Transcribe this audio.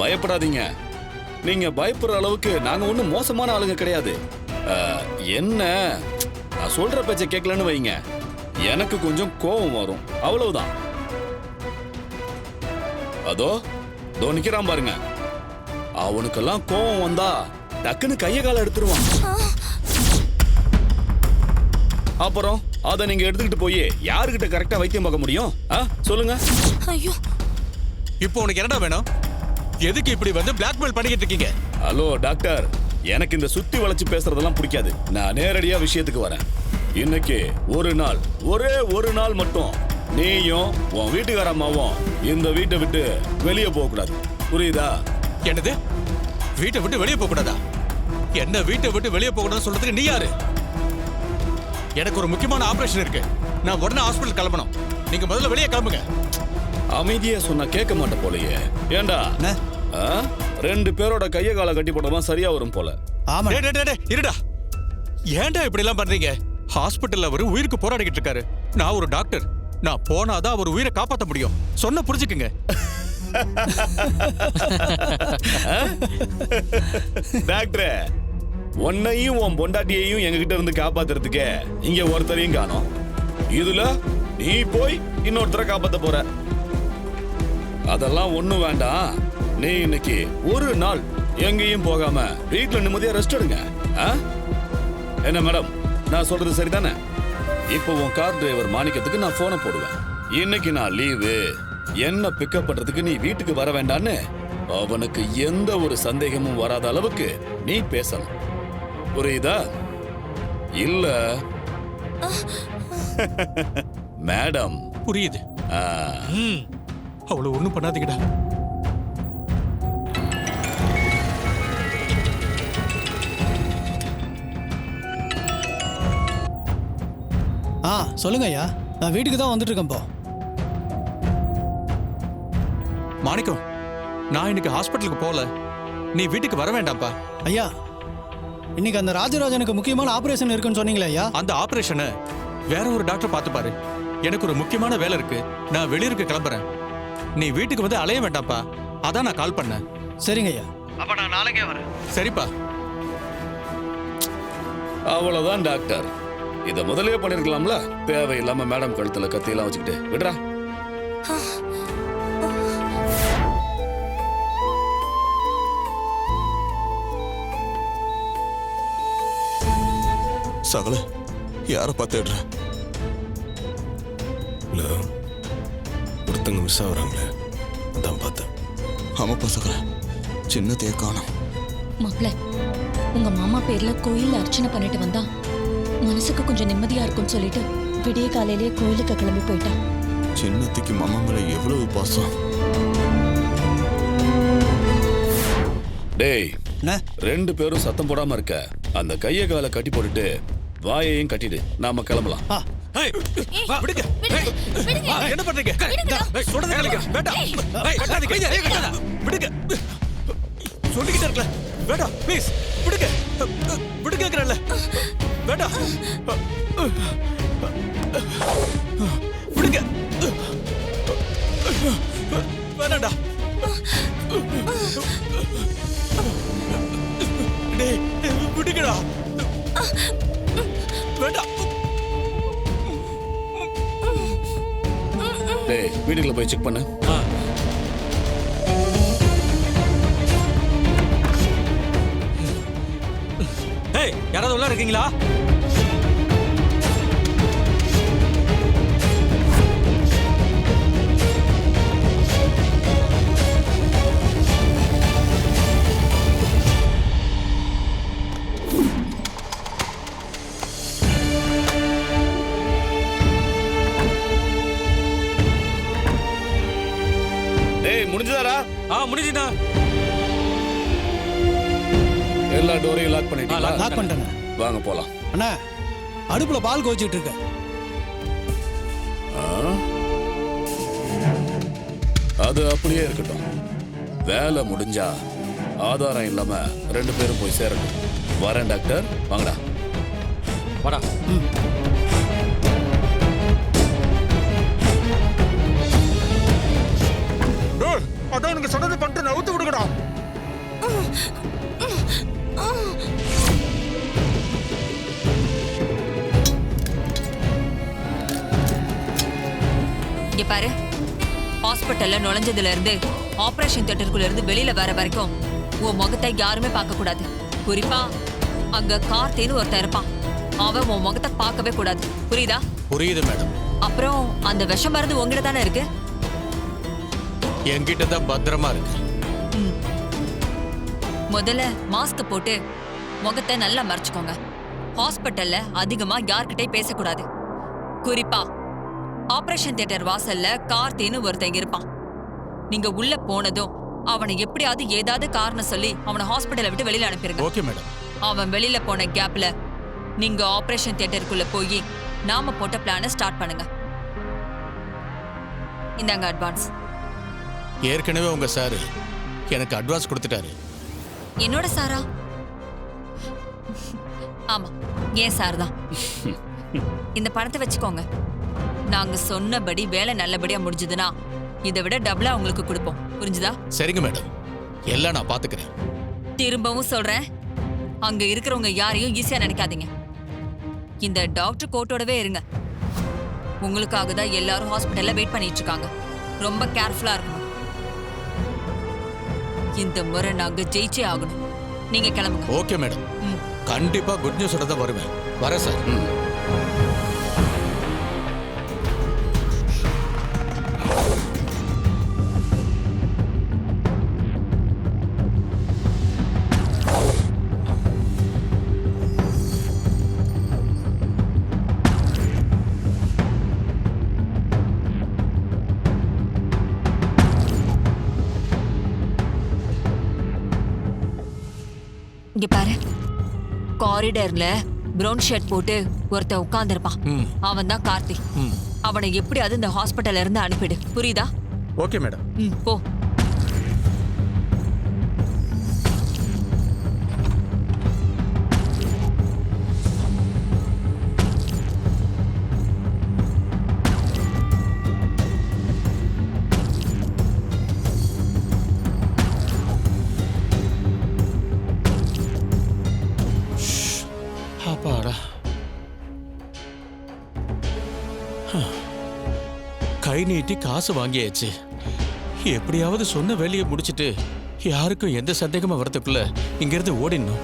பயப்படாதீங்க. நீங்க பயப்படுற அளவுக்கு நாங்க ஒண்ணும் மோசமான ஆளுங்க கிடையாது. என்ன நான் சொல்ற பேச்ச கேட்கலன்னு வைங்க, எனக்கு கொஞ்சம் கோபம் வரும், அவ்வளவுதான். அதோ நிக்கிறான் பாருங்க, அவனுக்கெல்லாம் கோபம் வந்தா டக்குன்னு கைய கால எடுத்துருவான். அப்புறம் அத நீங்க எடுத்துக்கிட்டு போய் யாருக்கிட்ட கரெக்டா வைத்தியம் பார்க்க முடியும்? சொல்லுங்க. ஐயோ, இப்போ உனக்கு என்னடா வேணும்? எதுக்கு இப்படி வந்து பிளாக்மெயில் பண்ணிக்கிட்டு இருக்கீங்க? ஹலோ டாக்டர், எனக்கு இந்த சுத்தி வளைச்சு பேசுறதெல்லாம் பிடிக்காது. நான் நேரடியா விஷயத்துக்கு வரேன். இன்னைக்கு ஒரு நாள், ஒரே ஒரு நாள் மட்டும் நீயும் உன் வீட்டுக்கார அம்மாவும் இந்த வீட்டை விட்டு வெளியே போக கூடாது, புரியுதா? என்னது, வீட்டை விட்டு வெளியே போக கூடாதா? என்ன வீட்டை விட்டு வெளியே போக கூடாதுன்னு சொல்றதுக்கு நீ யாரு? எனக்கு ஒரு முக்கியமான ஆபரேஷன் இருக்கு, நான் உடனே ஹாஸ்பிடல் கிளம்பணும். நீங்க முதல்ல வெளியே கிளம்புங்க. அமைதியா சொன்னா கேட்க மாட்ட போலயே. ஏண்டா, ரெண்டு பேரோட கைய கால கட்டி போட்டதான் சரியா வரும் போல. ஆமா. இருடா, ஏன்டா இப்படி எல்லாம் பண்றீங்க? ஹாஸ்பிட்டல்ல அவரு உயிருக்கு போராடிக்கிட்டு இருக்காரு. நான் ஒரு டாக்டர், நான் போனாதான் அவர் உயிரை காப்பாற்ற முடியும். சொன்ன புரிஞ்சுக்குங்க. டாக்டர், உன்னையும் உன் பொண்டாட்டியையும் எங்ககிட்ட இருந்து காப்பாத்துறதுக்கு இங்க ஒருத்தரையும் காணோம். இதுல நீ போய் இன்னொருத்தரை காப்பாத்த போற. அதெல்லாம் ஒண்ணும் வேண்டாம். நீ இன்னைக்கு ஒரு நாள் எங்கேயும் போகாம வீட்டுல நிம்மதியா ரெஸ்ட் எடுங்க. என்ன மேடம், நான் சொல்றது சரிதானே? இப்போ உன் கார் டிரைவர் மாணிக்கத்துக்கு நான் போனை போடுவேன். இன்னைக்கு நான் லீவு, என்ன பிக்கப் பண்றதுக்கு நீ வீட்டுக்கு வர வேண்டான்னு அவனுக்கு எந்த ஒரு சந்தேகமும் வராத அளவுக்கு நீ பேசணும், புரியுதா? இல்ல மேடம். புரியுது. அவ்வளவு ஒண்ணும் பண்ணாதீங்கடா. சொல்லுங்க ஐயா, நான் வீட்டுக்கு தான் வந்துட்டு இருக்கேன். மாணிக்கம், நான் இன்னைக்கு ஹாஸ்பிட்டலுக்கு போகல, நீ வீட்டுக்கு வர வேண்டாம்ப்பா. ஐயா, இன்னைக்கு அந்த ராஜராஜனுக்கு முக்கியமான ஆபரேஷன் இருக்குன்னு சொன்னீங்களே ஐயா, அந்த ஆபரேஷனை வேற ஒரு டாக்டர் பார்த்து பாரு. எனக்கு ஒரு முக்கியமான வேலை இருக்கு, நான் வெளியூருக்கு கிளம்புறேன். நீ வீட்டுக்கு வந்து அலைய வேண்டாம்ப்பா, அதான் நான் கால் பண்ணேன். சரிங்க ஐயா. அப்ப நான் நாளைக்கே வரேன். சரிப்பா. அவ்வளவுதான் டாக்டர், இத முதலே பண்ணிருக்கலாம்ல. தேவையில்லாம மேடம் கழுத்துல கத்தியெல்லாம் வச்சுக்கிட்டு விடுறா. சகல, யார பார்த்துடுற? ஒருத்தங்க மிஸ் ஆகுறாங்களே, அதான் பார்த்தேன். ஆமாப்பா சகல, சின்னத்தையே காணோம். மாப்பிள்ள, உங்க மாமா பேர்ல கோயில்ல அர்ச்சனை பண்ணிட்டு வந்தா மனசுக்கு கொஞ்சம் நிம்மதியா இருக்கும்னு சொல்லிட்டு விடிய காலையிலேயே கோயிலுக்கு கிளம்பி போயிட்டான். சின்னத்துக்கு மாமா மேல எவ்வளவு பாசம். டேய், ரெண்டு பேரும் சத்தம் போடாம இருக்க. அந்த கைய கால கட்டி போட்டுட்டு வாயையும் கட்டிடு, நாம கிளம்பலாம். என்ன பண்றீங்க? சொல்லிக்கிட்டே இருக்கல, வேண்டாம் ப்ளீஸ் விடுங்க. விடுங்கறல, வேண்டாம் விடுங்க. வேண்டாம்டா. டேய் விடுங்கடா, வேண்டாம். டேய், வீட்டுக்குள்ள போய் செக் பண்ணு. ஏய், யாராவது உள்ள இருக்கீங்களா? டேய், முடிஞ்சதாடா? முடிஞ்சுடா. எல்லா டோரையும் லாக் பண்ணிட்டீங்களா? லாக் பண்ணிட்டேன். வாங்க போலாம். அண்ணா, அடுப்புல பால் கோச்சிட்டு இருக்க. அது அப்படியே இருக்கட்டும். வேலை முடிஞ்சா ஆதாரம் இல்லாம ரெண்டு பேரும் போய் சேரணும். வரேன் டாக்டர், வாங்கடா. வாடா. அதான் நீங்க சொன்னது பண்ணிட்டு நவுத்து விடுங்கடா. இங்க பாரு, ஹாஸ்பிட்டல்ல நுழைஞ்சதுல இருந்து ஆபரேஷன் தியேட்டருக்குள்ள இருந்து வெளியில வர வரைக்கும் உன் முகத்தை யாருமே பார்க்க கூடாது. குறிப்பா அங்க கார்த்தின்னு ஒருத்தன் இருப்பான், அவன் உன் முகத்தை பார்க்கவே கூடாது. புரியுதா? புரியுது மேடம். அப்புறம் அந்த விஷ மருந்து உங்ககிட்ட தானே இருக்கு. என்கிட்ட தான் பத்திரமா இருக்கு. முதல்ல மாஸ்க் போட்டு முகத்தை நல்லா மறைச்சுக்கோங்க. ஹாஸ்பிட்டல்ல அதிகமா யார்கிட்டயும் பேசக்கூடாது. குறிப்பா ஆபரேஷன் தியேட்டர் வாசல்ல கார்த்தின்னு ஒருத்தன் இருப்பான். நீங்க உள்ள போனதும் அவனை எப்படியாவது ஏதாவது காரணம் சொல்லி அவனை ஹாஸ்பிட்டலை விட்டு வெளியில அனுப்பிடுங்க. Okay madam. அவன் வெளியில போன கேப்ல நீங்க ஆபரேஷன் தியேட்டருக்குள்ள போய் நாம போட்ட பிளான ஸ்டார்ட் பண்ணுங்க. இந்தாங்க அட்வான்ஸ். ஏற்கனவே உங்க சார் எனக்கு அட்வான்ஸ் கொடுத்துட்டாரு. என்னோட சாரா? ஆமா, ஏன் சார் தான். இந்த பணத்தை வச்சுக்கோங்க. நாங்க சொன்னபடி வேலை நல்லபடியா முடிஞ்சதுன்னா இதை விட டபுளா உங்களுக்கு கொடுப்போம். புரிஞ்சுதா? சரிங்க மேடம், எல்லாம் நான் பாத்துக்கிறேன். திரும்பவும் சொல்றேன், அங்க இருக்கிறவங்க யாரையும் ஈஸியா நினைக்காதீங்க. இந்த டாக்டர் கோட்டோடவே இருங்க. உங்களுக்காக தான் எல்லாரும் ஹாஸ்பிட்டல்ல வெயிட் பண்ணிட்டு இருக்காங்க. ரொம்ப கேர்ஃபுல்லா இருக்கணும். இந்த முறை நாங்க ஜெயிச்சே ஆகணும். நீங்க கிளம்புங்க. ஓகே மேடம், கண்டிப்பா குட் நியூஸோட தான் வருவேன். வரேன் சார். இங்க பாரு, காரிடர்ல பிரவுன் ஷர்ட் போட்டு ஒருத்தன் உட்கார்ந்திருப்பான். அவன் தான் கார்த்தி. அவனை எப்படியாவது இந்த ஹாஸ்பிட்டல்ல இருந்து அனுப்பிடு. புரியுதா? Okay madam. போ. அப்பாடா. கை நீட்டி காசு வாங்கியாச்சு. எப்படியாவது சொன்ன வேலையை முடிச்சிட்டு யாருக்கும் எந்த சந்தேகமா வரதுக்குள்ள இங்கிருந்து ஓடிடணும்.